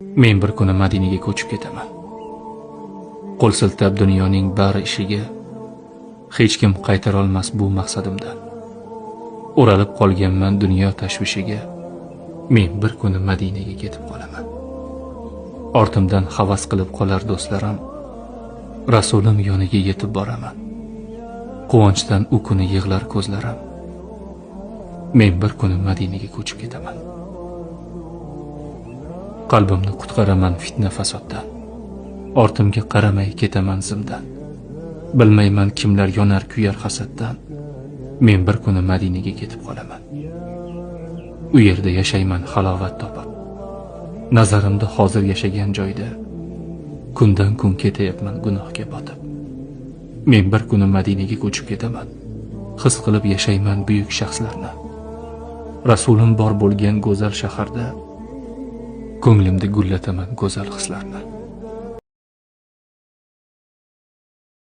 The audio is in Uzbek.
Men bir kuni Madinaga ko'chib ketaman. Qo'l siltab dunyoning bari ishiga hech kim qaytara olmas bu maqsadimdan. O'ralib qolganman dunyo tashvishiga. Men bir kuni Madinaga ketib qolaman. Ortimdan havas qilib qolar do'stlarim. Rasulim yoniga yetib boraman. Quvonchdan u kuni yig'lar ko'zlarim. Men bir kuni Madinaga ko'chib ketaman. Qalbimni qutqaraman fitna fasoddan. Ortimga qaramay ketaman zimdan. Bilmayman kimlar yonar kuyar hasaddan. Men bir kuni Madinaga ketib qolaman. U yerda yashayman halovat topib. Nazarimda hozir yashagan joyda kundan kun ketayapman gunohga botib. Men bir kuni Madinaga ko'chib ketaman. His qilib yashayman buyuk shaxslarni. Rasulim bor bo'lgan go'zal shaharda ko'nglimda gullataman go'zal hislarni.